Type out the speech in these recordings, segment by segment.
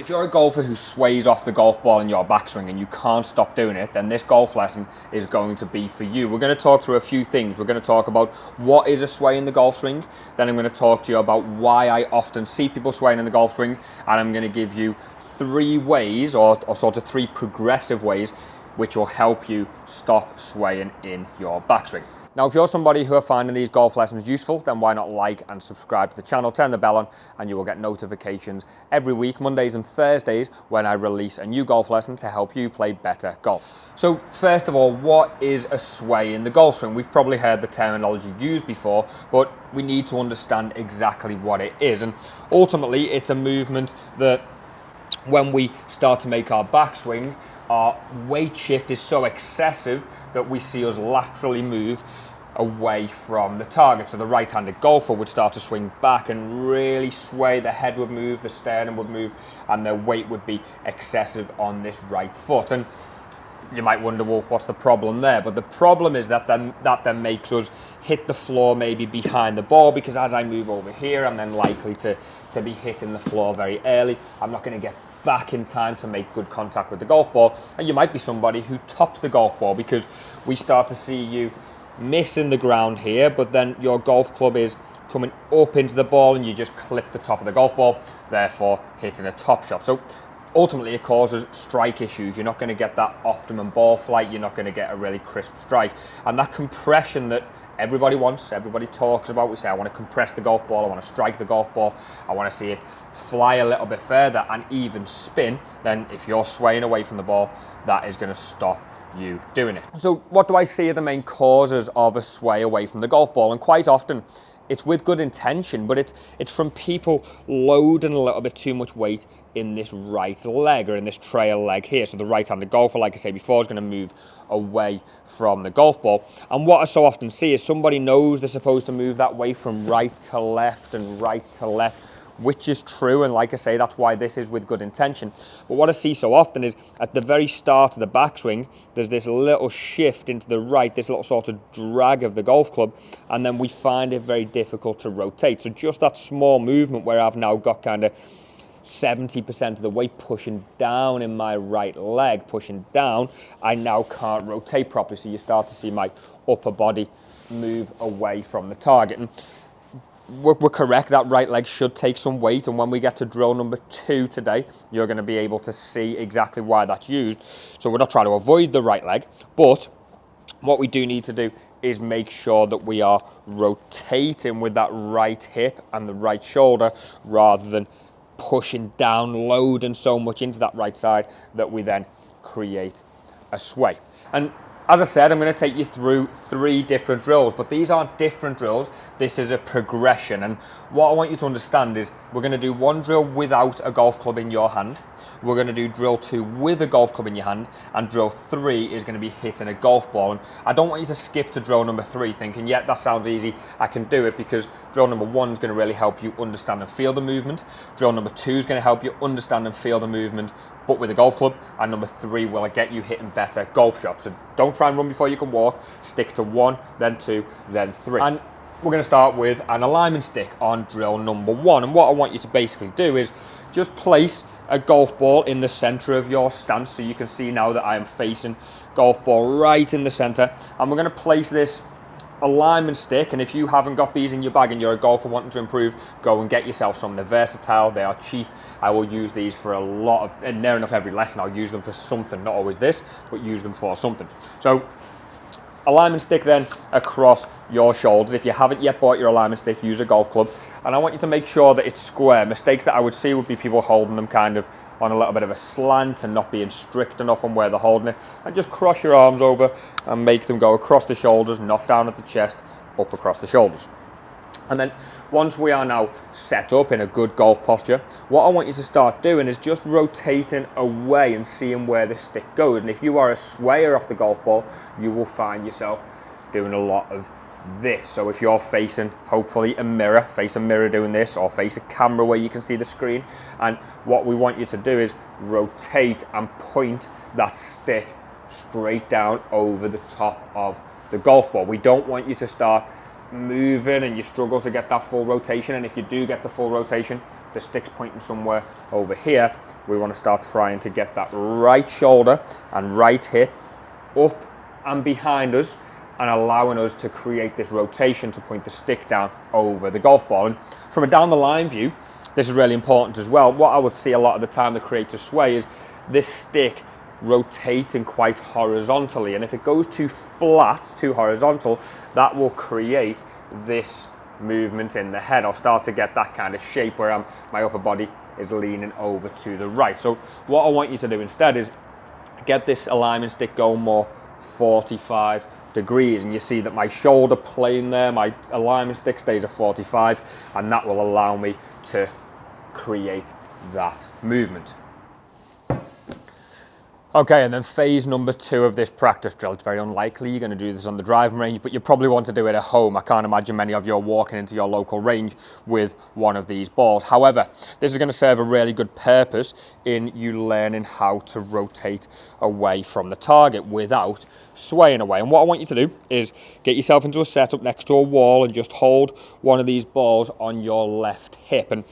If you're a golfer who sways off the golf ball in your backswing and you can't stop doing it, then this golf lesson is going to be for you. We're going to talk through a few things. We're going to talk about what is a sway in the golf swing. Then I'm going to talk to you about why I often see people swaying in the golf swing. And I'm going to give you 3 ways or sort of 3 progressive ways which will help you stop swaying in your backswing. Now, if you're somebody who are finding these golf lessons useful, then why not like and subscribe to the channel, turn the bell on, and you will get notifications every week, Mondays and Thursdays, when I release a new golf lesson to help you play better golf. So first of all, what is a sway in the golf swing? We've probably heard the terminology used before, but we need to understand exactly what it is. And ultimately, it's a movement that when we start to make our backswing, our weight shift is so excessive that we see us laterally move away from the target. So the right-handed golfer would start to swing back and really sway. The head would move, the sternum would move, and their weight would be excessive on this right foot. And you might wonder, well, what's the problem there? But the problem is that then makes us hit the floor maybe behind the ball, because as I move over here, I'm then likely to be hitting the floor very early. I'm not going to get back in time to make good contact with the golf ball. And you might be somebody who tops the golf ball, because we start to see you missing the ground here, but then your golf club is coming up into the ball and you just clip the top of the golf ball, therefore hitting a top shot. So ultimately it causes strike issues. You're not going to get that optimum ball flight. You're not going to get a really crisp strike. And that compression that everybody wants, everybody talks about, we say, I want to compress the golf ball, I want to strike the golf ball, I want to see it fly a little bit further and even spin, then if you're swaying away from the ball, that is going to stop you doing it. So what do I see are the main causes of a sway away from the golf ball? And quite often it's with good intention, but it's from people loading a little bit too much weight in this right leg or in this trail leg here. So the right-handed golfer, like I said before, is going to move away from the golf ball. And what I so often see is somebody knows they're supposed to move that way from right to left and right to left, which is true, and like I say, that's why this is with good intention. But what I see so often is at the very start of the backswing, there's this little shift into the right, this little sort of drag of the golf club, and then we find it very difficult to rotate. So just that small movement where I've now got kind of 70% of the weight pushing down in my right leg, pushing down, I now can't rotate properly. So you start to see my upper body move away from the target. And we're correct, that right leg should take some weight, and when we get to drill number 2 today, you're going to be able to see exactly why that's used. So we're not trying to avoid the right leg, but what we do need to do is make sure that we are rotating with that right hip and the right shoulder, rather than pushing down, loading so much into that right side that we then create a sway. And as I said, I'm going to take you through 3 different drills, but these aren't different drills. This is a progression. And what I want you to understand is we're going to do 1 drill without a golf club in your hand. We're going to do drill 2 with a golf club in your hand, and drill 3 is going to be hitting a golf ball. And I don't want you to skip to drill number 3 thinking, yeah, that sounds easy, I can do it, because drill number 1 is going to really help you understand and feel the movement. Drill number 2 is going to help you understand and feel the movement, but with a golf club, and number 3 will get you hitting better golf shots. So don't try and run before you can walk. Stick to 1, then 2, then 3. And we're going to start with an alignment stick on drill number 1. And what I want you to basically do is just place a golf ball in the center of your stance. So you can see now that I am facing golf ball right in the center. And we're going to place this alignment stick, and if you haven't got these in your bag and you're a golfer wanting to improve, go and get yourself some. They're versatile, they are cheap. I will use these for a lot of, and near enough every lesson I'll use them for something, not always this, but use them for something. So alignment stick then across your shoulders. If you haven't yet bought your alignment stick, use a golf club, and I want you to make sure that it's square. Mistakes that I would see would be people holding them kind of on a little bit of a slant and not being strict enough on where they're holding it. And just cross your arms over and make them go across the shoulders, not down at the chest, up across the shoulders. And then once we are now set up in a good golf posture, what I want you to start doing is just rotating away and seeing where the stick goes. And if you are a swayer off the golf ball, you will find yourself doing a lot of this. So if you're facing, hopefully, a mirror, face a mirror doing this, or face a camera where you can see the screen, and what we want you to do is rotate and point that stick straight down over the top of the golf ball. We don't want you to start moving and you struggle to get that full rotation, and if you do get the full rotation, the stick's pointing somewhere over here, we want to start trying to get that right shoulder and right hip up and behind us, and allowing us to create this rotation to point the stick down over the golf ball. And from a down the line view, this is really important as well. What I would see a lot of the time that creates a sway is this stick rotating quite horizontally, and if it goes too flat, too horizontal, that will create this movement in the head. I'll start to get that kind of shape where my upper body is leaning over to the right. So what I want you to do instead is get this alignment stick going more 45 degrees, and you see that my shoulder plane there, my alignment stick stays at 45, and that will allow me to create that movement. Okay, and then phase number 2 of this practice drill. It's very unlikely you're going to do this on the driving range, but you probably want to do it at home. I can't imagine many of you are walking into your local range with one of these balls. However, this is going to serve a really good purpose in you learning how to rotate away from the target without swaying away. And what I want you to do is get yourself into a setup next to a wall and just hold one of these balls on your left hip. And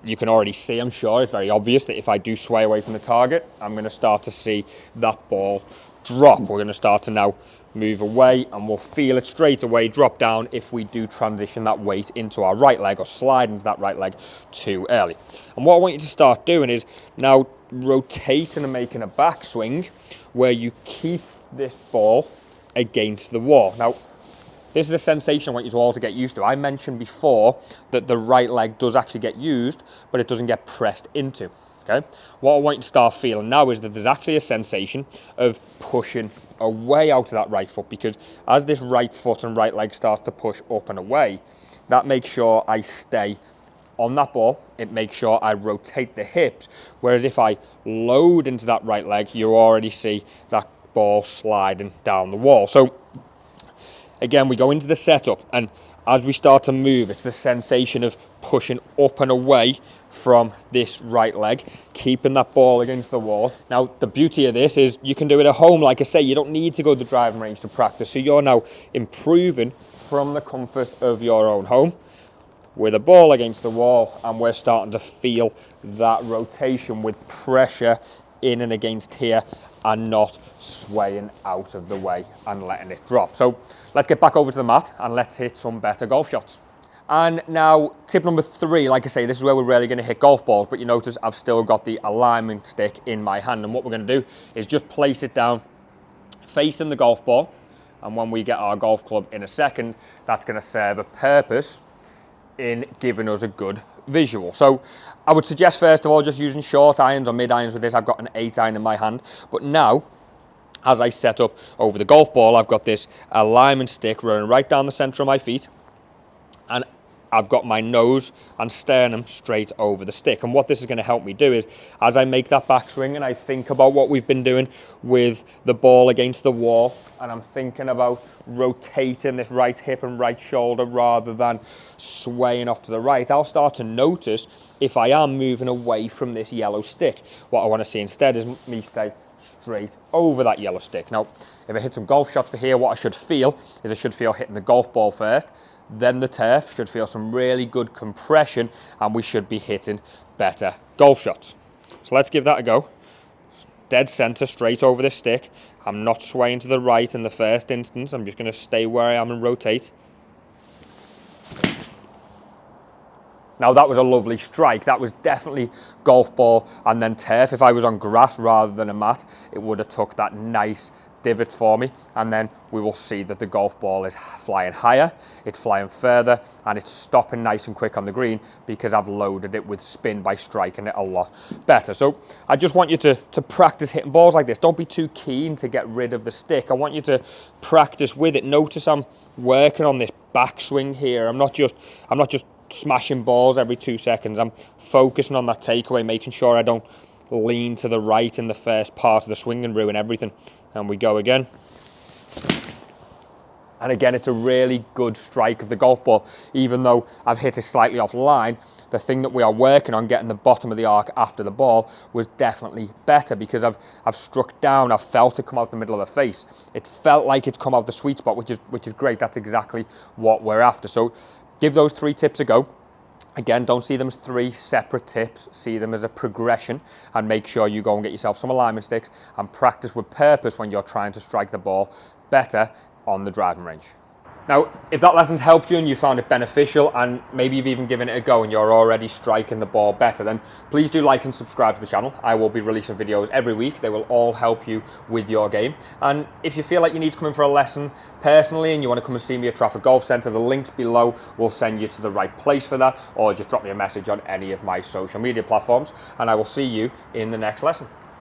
you can already see, I'm sure, it's very obvious that if I do sway away from the target, I'm going to start to see that ball drop. We're going to start to now move away, and we'll feel it straight away drop down if we do transition that weight into our right leg or slide into that right leg too early. And what I want you to start doing is now rotating and making a backswing where you keep this ball against the wall. Now, this is a sensation I want you to all to get used to. I mentioned before that the right leg does actually get used, but it doesn't get pressed into, okay? What I want you to start feeling now is that there's actually a sensation of pushing away out of that right foot, because as this right foot and right leg starts to push up and away, that makes sure I stay on that ball. It makes sure I rotate the hips, whereas if I load into that right leg, you already see that ball sliding down the wall. So again, we go into the setup, and as we start to move, it's the sensation of pushing up and away from this right leg, keeping that ball against the wall. Now, the beauty of this is you can do it at home. Like I say, you don't need to go to the driving range to practice. So you're now improving from the comfort of your own home with a ball against the wall, and we're starting to feel that rotation with pressure in and against here and not swaying out of the way and letting it drop. So let's get back over to the mat and let's hit some better golf shots. And now tip number 3, like I say, this is where we're really going to hit golf balls, but you notice I've still got the alignment stick in my hand, and what we're going to do is just place it down facing the golf ball, and when we get our golf club in a second, that's going to serve a purpose in giving us a good visual. So I would suggest first of all just using short irons or mid irons with this. I've got an 8 iron in my hand, but now as I set up over the golf ball, I've got this alignment stick running right down the center of my feet, and I've got my nose and sternum straight over the stick. And what this is going to help me do is, as I make that backswing and I think about what we've been doing with the ball against the wall, and I'm thinking about rotating this right hip and right shoulder rather than swaying off to the right, I'll start to notice if I am moving away from this yellow stick. What I want to see instead is me stay straight over that yellow stick. Now, if I hit some golf shots for here, what I should feel is I should feel hitting the golf ball first, then the turf, should feel some really good compression, and we should be hitting better golf shots. So let's give that a go. Dead center, straight over this stick. I'm not swaying to the right in the first instance. I'm just going to stay where I am and rotate. Now that was a lovely strike. That was definitely golf ball and then turf. If I was on grass rather than a mat, it would have took that nice divot for me, and then we will see that the golf ball is flying higher, it's flying further, and it's stopping nice and quick on the green because I've loaded it with spin by striking it a lot better. So I just want you to practice hitting balls like this. Don't be too keen to get rid of the stick. I want you to practice with it. Notice I'm working on this backswing here. I'm not just smashing balls every 2 seconds. I'm focusing on that takeaway, making sure I don't lean to the right in the first part of the swing and ruin everything. And we go again. And again, it's a really good strike of the golf ball. Even though I've hit it slightly offline, the thing that we are working on, getting the bottom of the arc after the ball, was definitely better because I've struck down, I've felt it come out the middle of the face. It felt like it's come out the sweet spot, which is great. That's exactly what we're after. So give those 3 tips a go. Again, don't see them as 3 separate tips, see them as a progression, and make sure you go and get yourself some alignment sticks and practice with purpose when you're trying to strike the ball better on the driving range. Now, if that lesson's helped you and you found it beneficial, and maybe you've even given it a go and you're already striking the ball better, then please do like and subscribe to the channel. I will be releasing videos every week. They will all help you with your game. And if you feel like you need to come in for a lesson personally and you want to come and see me at Trafford Golf Centre, the links below will send you to the right place for that, or just drop me a message on any of my social media platforms, and I will see you in the next lesson.